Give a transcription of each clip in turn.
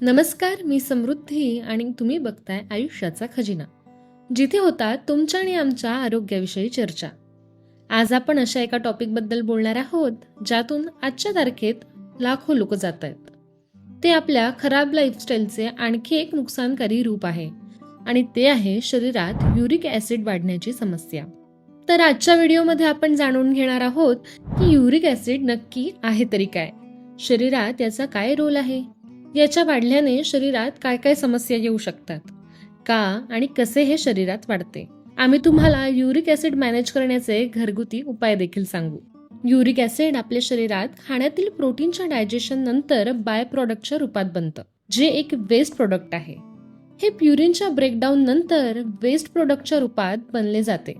नमस्कार, मी समृद्धी आणि तुम्ही बघताय आयुष्याचा खजिना, जिथे होतात तुमच्या आणि आमच्या आरोग्याविषयी चर्चा. आज आपण अशा एका टॉपिकबद्दल बोलणार आहोत ज्यातून आजच्या तारखेत लाखो लोक जात आहेत. ते आपल्या खराब लाईफस्टाईलचे आणखी एक नुकसानकारी रूप आहे आणि ते आहे शरीरात युरिक ॲसिड वाढण्याची समस्या. तर आजच्या व्हिडिओमध्ये आपण जाणून घेणार आहोत की युरिक ॲसिड नक्की आहे तरी काय, शरीरात याचा काय रोल आहे, याच्या वाढल्याने शरीरात काय काय समस्या येऊ शकतात, का आणि कसे हे शरीरात वाढते. आम्ही तुम्हाला युरिक ॲसिड मॅनेज करण्याचे घरगुती उपाय देखील सांगू. युरिक ॲसिड आपल्या शरीरात खाण्यातील प्रोटीनच्या डायजेशन नंतर बाय प्रॉडक्टच्या रूपात बनतं, जे एक वेस्ट प्रोडक्ट आहे. हे प्युरिनच्या ब्रेकडाऊन नंतर वेस्ट प्रोडक्टच्या रूपात बनले जाते,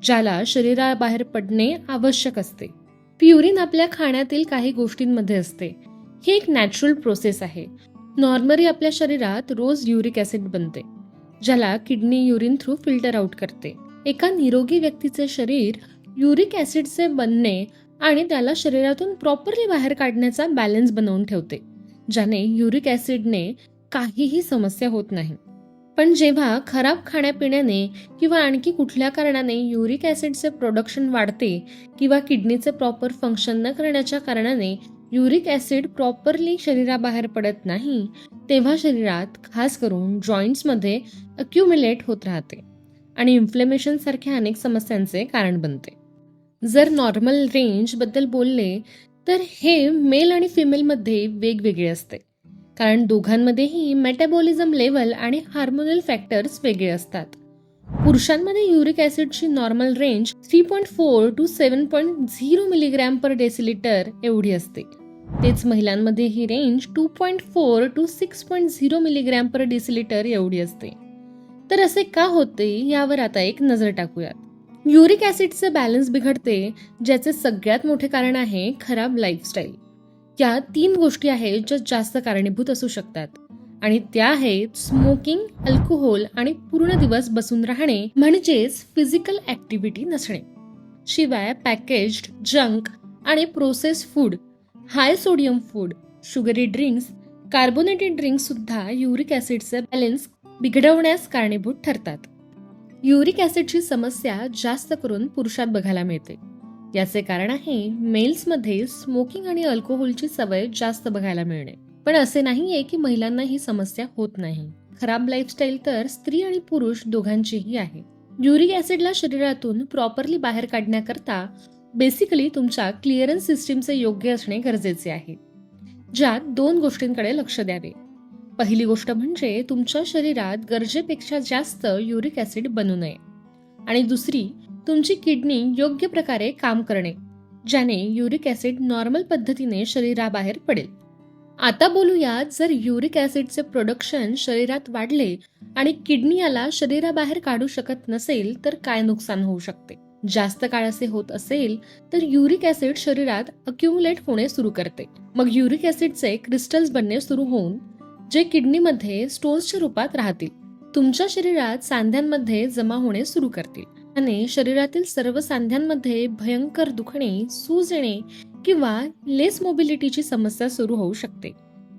ज्याला शरीराबाहेर पडणे आवश्यक असते. प्युरिन आपल्या खाण्यातील काही गोष्टींमध्ये असते. ही एक नॅचरल प्रोसेस आहे. नॉर्मली आपल्या शरीरात रोज युरिक ॲसिड बनते, ज्याला kidney urine through filter out करते. एका निरोगी व्यक्तीचे शरीर युरिक ॲसिडचे बनणे आणि त्याला शरीरातून प्रॉपरली बाहेर काढण्याचा बॅलन्स बनवून ठेवते, ज्याने युरिक ॲसिडने काहीही समस्या होत नाही. पण जेव्हा खराब खाण्यापिण्याने किंवा आणखी कुठल्या कारणाने युरिक ॲसिडचे प्रोडक्शन वाढते किंवा किडनीचे प्रॉपर फंक्शन न करण्याच्या कारणाने युरिक ॲसिड प्रॉपरली शरीराबाहेर पडत नाही, तेव्हा शरीरात खास करून जॉईंट्समध्ये अक्युम्युलेट होत राहते आणि इन्फ्लेमेशन सारख्या अनेक समस्यांचे कारण बनते. जर नॉर्मल रेंजबद्दल बोलले तर हे मेल आणि फिमेलमध्ये वेगवेगळे असते, कारण दोघांमध्येही मेटाबॉलिझम लेवल आणि हार्मोनल फॅक्टर्स वेगळे असतात. पुरुषांमध्ये युरिक ॲसिडची normal range 3.4 to 7.0 milligram per decilitre एवढी असते. तेच महिलांमध्ये ही range 2.4 to 6.0 milligram per decilitre एवढी असते. तर असे का होते यावर आता एक नजर टाकूयात. युरिक ॲसिडचे बॅलन्स बिघडते, ज्याचे सगळ्यात मोठे कारण आहे खराब लाईफस्टाईल. या 3 गोष्टी आहेत ज्या जास्त कारणीभूत असू शकतात, आणि त्या आहेत स्मोकिंग, अल्कोहोल आणि पूर्ण दिवस बसून राहणे म्हणजेच फिजिकल ऍक्टिव्हिटी नसणे. शिवाय पॅकेज्ड जंक आणि प्रोसेस फूड, हाय sodium food, sugary drinks, carbonated drinks सुद्धा युरिक ॲसिडचे बॅलन्स बिघडवण्यास कारणीभूत ठरतात. युरिक ॲसिडची समस्या जास्त करून पुरुषात बघायला मिळते. याचे कारण आहे मेल्समध्ये स्मोकिंग आणि अल्कोहोलची सवय जास्त बघायला मिळणे. पण असे नाहीये की महिलांना ही समस्या होत नाही. खराब लाईफस्टाईल तर स्त्री आणि पुरुष दोघांचीही आहे. युरिक ॲसिडला शरीरातून प्रॉपरली बाहेर काढण्याकरता बेसिकली तुमच्या क्लिअरन्स सिस्टीमचे योग्य असणे गरजेचे आहे, ज्यात 2 गोष्टींकडे लक्ष द्यावे. पहिली गोष्ट म्हणजे तुमच्या शरीरात गरजेपेक्षा जास्त युरिक ॲसिड बनू नये, आणि दुसरी तुमची किडनी योग्य प्रकारे काम करणे, ज्याने युरिक ॲसिड नॉर्मल पद्धतीने शरीराबाहेर पडेल. आता बोलूया, जर युरिक ॲसिडचे प्रोडक्शन शरीरात वाढले आणि किडनी याला शरीराबाहेर काढू शकत नसेल तर काय नुकसान होऊ शकते. जास्त काळ असे होत असेल तर युरिक ॲसिड शरीरात अक्युम्युलेट होणे सुरू करते. मग युरिक ॲसिडचे क्रिस्टल्स बनणे सुरू होऊन जे किडनीमध्ये स्टोन्सच्या रूपात राहतील, तुमच्या शरीरात सांध्यांमध्ये जमा होणे सुरू करतील आणि शरीरातील सर्व सांध्यांमध्ये भयंकर दुखणे, सूज येणे किंवा लेस मोबिलिटीची समस्या सुरू होऊ शकते.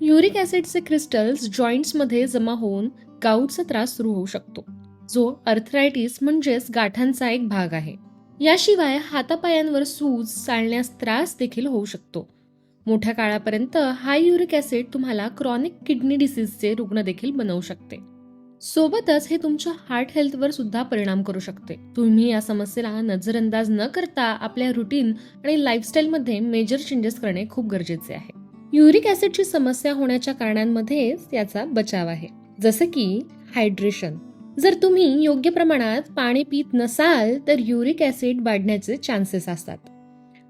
युरिक ॲसिडचे क्रिस्टल्स जॉईंट्समध्ये जमा होऊन गाऊटचा त्रास सुरू होऊ शकतो, जो अर्थरायटिस म्हणजेच गाठांचा एक भाग आहे. याशिवाय हातापायांवर सूज, चालण्यास त्रास देखील होऊ शकतो. मोठ्या काळापर्यंत हाय युरिक ॲसिड तुम्हाला क्रॉनिक किडनी डिसीजचे रुग्ण देखील बनवू शकते. सोबतच हे तुमच्या हार्ट हेल्थवर सुद्धा परिणाम करू शकते. तुम्ही या समस्येला नजरअंदाज न करता आपल्या रुटीन आणि लाईफस्टाईलमध्ये मेजर चेंजेस करणे खूप गरजेचे आहे. युरिक ॲसिडची समस्या होण्याच्या कारणांमध्येच याचा बचाव आहे, जसे की हायड्रेशन. जर तुम्ही योग्य प्रमाणात पाणी पित नसाल तर युरिक ॲसिड वाढण्याचे चान्सेस असतात,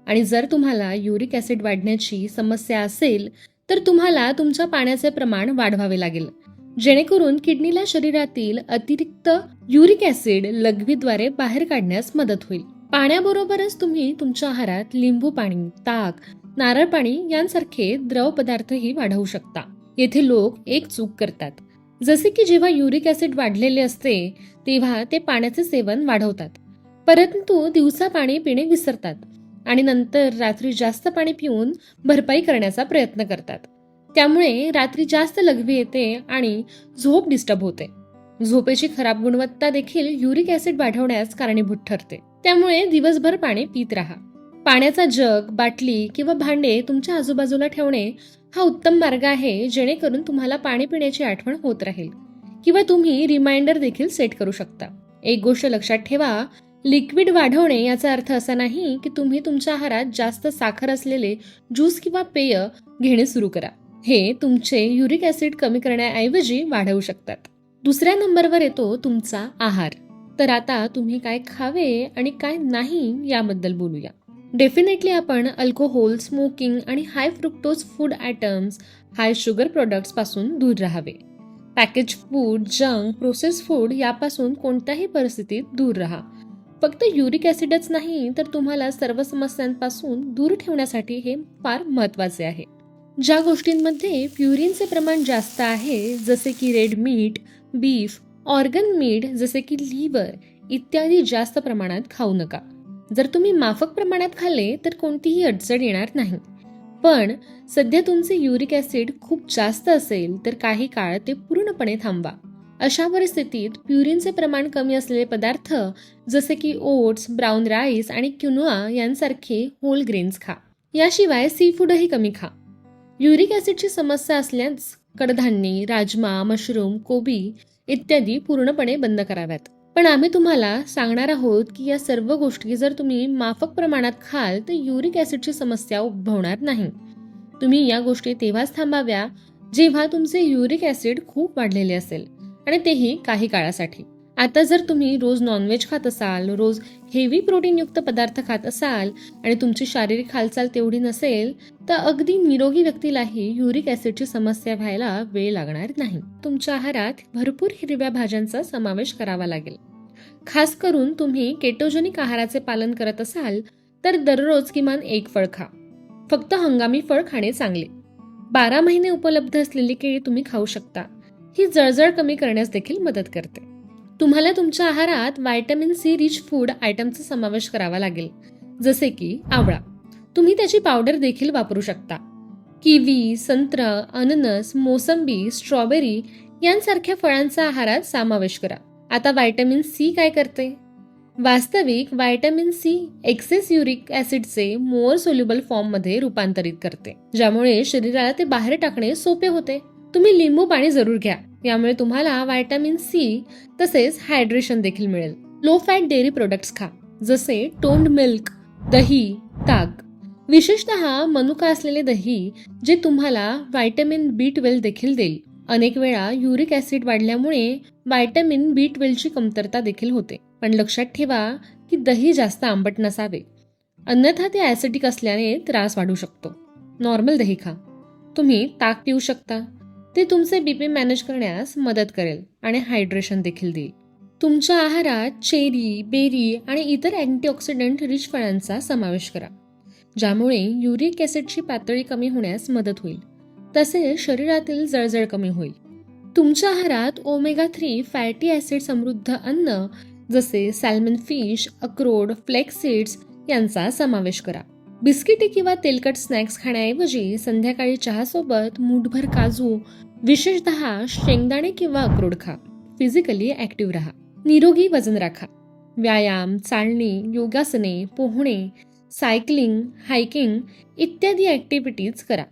आणि जर तुम्हाला युरिक ॲसिड वाढण्याची समस्या असेल तर तुम्हाला तुमच्या पाण्याचे प्रमाण वाढवावे लागेल, जेणेकरून किडनीला शरीरातील अतिरिक्त युरिक ॲसिड लघवीद्वारे बाहेर काढण्यास मदत होईल. पाण्याबरोबरच तुम्ही तुमच्या आहारात लिंबू पाणी, ताक, नारळ पाणी यांसारखे द्रव पदार्थही वाढवू शकता. येथे लोक एक चूक करतात, जसे की जेव्हा युरिक ॲसिड वाढलेले असते तेव्हा ते पाण्याचे सेवन वाढवतात, परंतु दिवसा पाणी पिणे विसरतात आणि नंतर रात्री जास्त पाणी पिऊन भरपाई करण्याचा प्रयत्न करतात. त्यामुळे रात्री जास्त लघवी येते आणि झोप डिस्टर्ब होते. झोपेची खराब गुणवत्ता देखील युरिक ऍसिड वाढवण्यास कारणीभूत ठरते. त्यामुळे दिवसभर पाणी पित राहा. पाण्याचा जग, बाटली किंवा भांडे तुमच्या आजूबाजूला ठेवणे हा उत्तम मार्ग आहे, जेणेकरून तुम्हाला पाणी पिण्याची आठवण होत राहील. किंवा तुम्ही रिमाइंडर देखील सेट करू शकता. एक गोष्ट लक्षात ठेवा, लिक्विड वाढवणे याचा अर्थ असा नाही की तुम्ही तुमच्या आहारात जास्त साखर असलेले ज्यूस किंवा पेय घेणे सुरू करा. हे तुमचे युरिक ऍसिड कमी करण्याऐवजी वाढवू शकतात. दुसऱ्या नंबरवर येतो तुमचा आहार. तर आता तुम्ही काय खावे आणि काय नाही याबद्दल बोलूया. डेफिनेटली आपण अल्कोहोल, स्मोकिंग आणि हाय फ्रुक्टोज फूड आयटम्स, हाय शुगर प्रोडक्ट्स पासून दूर राहावे. Package food, junk, process food यापासून कोणत्याही परिस्थितीत दूर राहा. फक्त युरिक ऍसिडच नाही तर तुम्हाला सर्व समस्यांपासून दूर ठेवण्यासाठी हे फार महत्वाचे आहे. ज्या गोष्टींमध्ये प्युरिनचे प्रमाण जास्त आहे, जसे की red meat, beef, organ meet जसे की लिव्हर इत्यादी जास्त प्रमाणात खाऊ नका. जर तुम्ही माफक प्रमाणात खाल्ले तर कोणतीही अडचण येणार नाही. पण सध्या तुमचे युरिक ऍसिड खूप जास्त असेल तर काही काळ ते पूर्णपणे थांबवा. अशा परिस्थितीत प्युरिनचे प्रमाण कमी असलेले पदार्थ जसे की ओट्स, ब्राऊन राईस आणि क्युनोआ यांसारखे होल ग्रेन्स खा. याशिवाय सी फूडही कमी खा. युरिक ऍसिडची समस्या असल्यास कडधान्ये, राजमा, मशरूम, कोबी इत्यादी पूर्णपणे बंद कराव्यात. पण आम्ही तुम्हाला सांगणार आहोत की या सर्व गोष्टी जर तुम्ही माफक प्रमाणात खाल तर युरिक ऍसिडची समस्या उद्भवणार नाही. तुम्ही या गोष्टी तेव्हाच थांबाव्या जेव्हा तुमचे युरिक ऍसिड खूप वाढलेले असेल आणि तेही काही काळासाठी. आता जर तुम्ही रोज नॉनव्हेज खात असाल, रोज हेवी प्रोटीनयुक्त पदार्थ खात असाल आणि तुमची शारीरिक हालचाल तेवढी नसेल तर अगदी निरोगी व्यक्तीलाही युरिक ऍसिडची समस्या व्हायला वेळ लागणार नाही. तुमच्या आहारात भरपूर हिरव्या भाज्यांचा समावेश करावा लागेल. खास करून तुम्ही केटोजेनिक आहाराचे पालन करत असाल तर दररोज किमान एक फळ खा. फक्त हंगामी फळ खाणे चांगले. 12 महिने उपलब्ध असलेली केळी तुम्ही खाऊ शकता. ही जळजळ कमी करण्यास देखील मदत करते. तुम्हाला तुमच्या आहारात व्हायटॅमिन सी रिच फूड आयटमचा समावेश करावा लागेल, जसे की आवळा. तुम्ही त्याची पावडर देखील वापरू शकता. किवी, संत्र, अननस, मोसंबी, स्ट्रॉबेरी यांसारख्या फळांचा आहारात समावेश करा. आता व्हायटॅमिन सी काय करते? वास्तविक व्हायटॅमिन सी एक्सेस युरिक ऍसिडचे मोअर सोल्युबल फॉर्म मध्ये रूपांतरित करते, ज्यामुळे शरीराला ते बाहेर टाकणे सोपे होते. तुम्ही लिंबू पाणी जरूर घ्या. यामुळे तुम्हाला व्हायटॅमिन सी तसेच हायड्रेशन देखील मिळेल. लो फॅट डेअरी प्रोडक्ट्स खा, जसे टोन्ड मिल्क, दही, ताक. विशेषतः मनुका असलेले दही, जे तुम्हाला व्हायटॅमिन B12 देखील देईल. अनेक वेळा युरिक ऍसिड वाढल्यामुळे व्हायटॅमिन B12 ची कमतरता देखील होते. पण लक्षात ठेवा की दही जास्त आंबट नसावे, अन्यथा ते ऍसिडिक असल्याने त्रास वाढू शकतो. नॉर्मल दही खा. तुम्ही ताक पिऊ शकता. ते तुमचे बीपी मॅनेज करण्यास मदत करेल आणि हायड्रेशन देखील देईल. तुमच्या आहारात चेरी, बेरी आणि इतर अँटीऑक्सिडंट रिच फळांचा समावेश करा, ज्यामुळे युरिक ऍसिडची पातळी कमी होण्यास मदत होईल. तसेच शरीरातील जळजळ कमी होईल. तुमच्या आहारात ओमेगा 3 फॅटी ऍसिड समृद्ध अन्न जसे सॅल्मन फिश, अक्रोड, फ्लेक्स सीड्स यांचा समावेश करा. बिस्किटे किंवा तेलकट स्नॅक्स खाण्याऐवजी संध्याकाळी चहासोबत मूठभर काजू, विशेषतः शेंगदाणे किंवा अक्रोड खा. फिजिकली ऍक्टिव्ह राहा. निरोगी वजन राखा. व्यायाम, चालणी, योगासने, पोहणे, सायकलिंग, हायकिंग इत्यादी ऍक्टिव्हिटीज करा,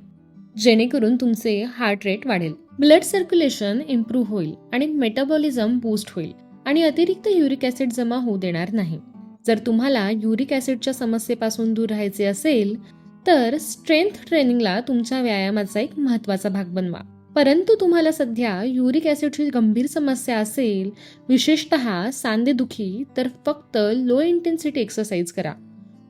जेणेकरून तुमचे हार्ट रेट वाढेल, ब्लड सर्क्युलेशन इम्प्रूव्ह होईल आणि मेटाबॉलिझम बूस्ट होईल आणि अतिरिक्त युरिक ऍसिड जमा होऊ देणार नाही. जर तुम्हाला युरिक ऍसिडच्या समस्येपासून दूर राहायचे असेल तर स्ट्रेंथ ट्रेनिंगला तुमच्या व्यायामाचा एक महत्त्वाचा भाग बनवा. परंतु तुम्हाला सध्या युरिक ऍसिडची गंभीर समस्या असेल, विशेषतः सांधेदुखी, तर फक्त लो इंटेन्सिटी एक्सरसाइज करा.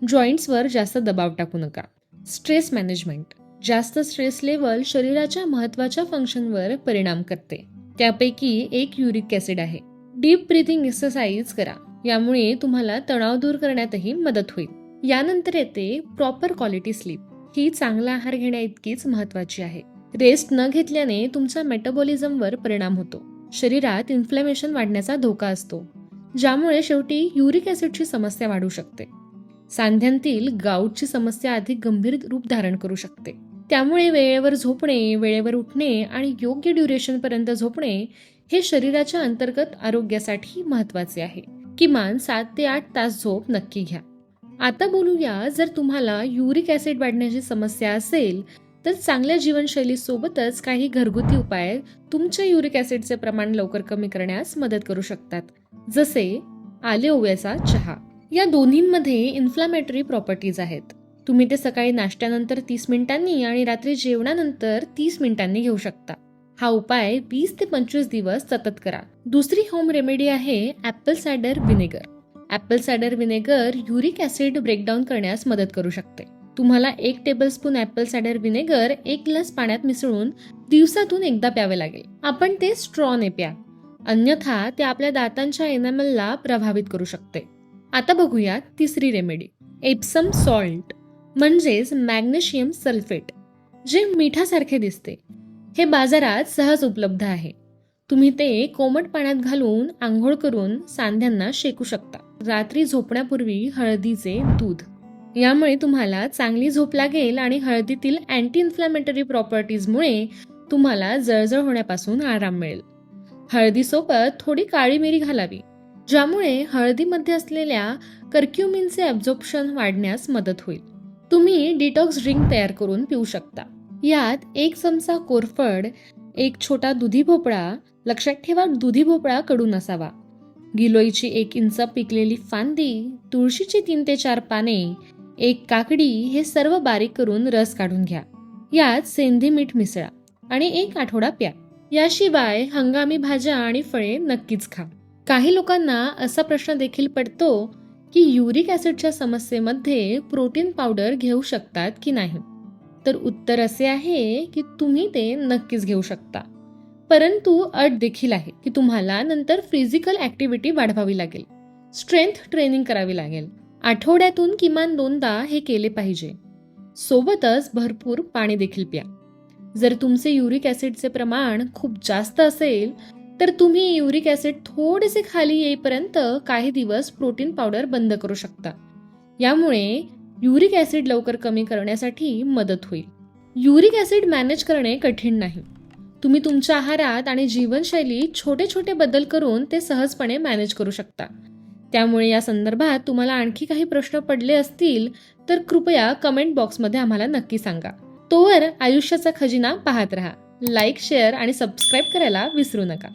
जॉईंट्सवर जास्त दबाव टाकू नका. Stress management. जास्त स्ट्रेस लेवल शरीराच्या महत्त्वाच्या फंक्शनवर परिणाम करते. त्यापैकी एक युरिक ऍसिड आहे. डीप ब्रीथिंग एक्सरसाइज करा. यामुळे तुम्हाला तणाव दूर करण्यातही मदत होईल. यानंतर येते प्रॉपर क्वालिटी स्लीप. ही चांगला आहार घेण्या इतकीच महत्वाची आहे. रेस्ट न घेतल्याने तुमच्या मेटाबॉलिझमवर परिणाम होतो. शरीरात इन्फ्लेमेशन वाढण्याचा धोका असतो, ज्यामुळे शेवटी युरिक ऍसिडची समस्या वाढू शकते. सांध्यांतील गाऊटची समस्या अधिक गंभीर रूप धारण करू शकते. त्यामुळे वेळेवर झोपणे, वेळेवर उठणे आणि योग्य ड्युरेशनपर्यंत झोपणे हे शरीराच्या अंतर्गत आरोग्यासाठी महत्त्वाचे आहे. किमान 7 ते 8 तास झोप नक्की घ्या. आता बोलूया, जर तुम्हाला युरिक ॲसिड वाढण्याची समस्या असेल तर चांगल्या जीवनशैलीसोबतच काही घरगुती उपाय तुमच्या युरिक ॲसिडचे प्रमाण लवकर कमी करण्यास मदत करू शकतात. जसे आले ओव्याचा चहा. या दोन्हींमध्ये इन्फ्लामेटरी प्रॉपर्टीज आहेत. तुम्ही ते सकाळी नाश्त्यानंतर 30 मिनिटांनी आणि रात्री जेवणानंतर 30 मिनिटांनी घेऊ शकता. हा उपाय 20 ते 25 दिवस सतत करा. दुसरी होम रेमेडी आहे ॲपल सायडर व्हिनेगर. ॲपल सायडर व्हिनेगर युरिक ॲसिड ब्रेकडाऊन करण्यास मदत करू शकते. तुम्हाला 1 टेबलस्पून ॲपल सायडर व्हिनेगर 1 ग्लास पाण्यात मिसळून दिवसातून एकदा प्यावे लागेल. आपण ते स्ट्रॉने प्या, अन्यथा ते आपल्या दातांच्या एनामेलला प्रभावित करू शकते. आता बघूया तिसरी रेमेडी, एप्सम सॉल्ट म्हणजेच मॅग्नेशियम सल्फेट, जे मिठासारखे दिसते. हे बाजारात सहज उपलब्ध आहे. तुम्ही ते कोमट पाण्यात घालून आंघोळ करून सांध्यांना शेकू शकता. रात्री झोपण्यापूर्वी हळदीचे दूध. यामुळे तुम्हाला चांगली झोप लागेल आणि हळदीतील अँटी इन्फ्लॅमेटरी प्रॉपर्टीजमुळे तुम्हाला जळजळ होण्यापासून आराम मिळेल. हळदीसोबत थोडी काळी मिरी घालावी, ज्यामुळे हळदीमध्ये असलेल्या कर्क्युमिनचे ॲब्झॉर्प्शन वाढण्यास मदत होईल. तुम्ही डिटॉक्स ड्रिंक तयार करून पिऊ शकता. यात 1 चमचा कोरफड, 1 छोटा दुधी भोपळा, लक्षात ठेवा दुधी भोपळा कडू नसावा, गिलोईची 1 इंच पिकलेली फांदी, तुळशीची 3 ते 4 पाने, 1 काकडी हे सर्व बारीक करून रस काढून घ्या. यात सेंधे मीठ मिसळा आणि 1 आठवडा प्या. याशिवाय हंगामी भाज्या आणि फळे नक्कीच खा. काही लोकांना असा प्रश्न देखील पडतो की युरिक ॲसिडच्या समस्येमध्ये प्रोटीन पावडर घेऊ शकतात की नाही. तर उत्तर असे आहे की तुम्ही ते नक्कीच घेऊ शकता, परंतु अट देखील आहे की तुम्हाला नंतर फिजिकल ॲक्टिव्हिटी वाढवावी लागेल, स्ट्रेंथ ट्रेनिंग करावी लागेल. आठवड्यातून किमान 2दा हे केले पाहिजे. सोबतच भरपूर पाणी देखील प्या. जर तुमचे युरिक ॲसिडचे प्रमाण खूप जास्त असेल तर तुम्ही युरिक ॲसिड थोडेसे खाली येईपर्यंत काही दिवस प्रोटीन पावडर बंद करू शकता. यामुळे युरिक ॲसिड लवकर कमी करण्यासाठी मदत होईल. युरिक ॲसिड मॅनेज करणे कठीण नाही. तुम्ही तुमच्या आहारात आणि जीवनशैलीत छोटे छोटे बदल करून ते सहजपणे मॅनेज करू शकता. त्यामुळे या संदर्भात तुम्हाला आणखी काही प्रश्न पडले असतील तर कृपया कमेंट बॉक्समध्ये आम्हाला नक्की सांगा. तोवर आयुष्याचा खजिना पाहत रहा. लाईक, शेअर आणि सबस्क्राईब करायला विसरू नका.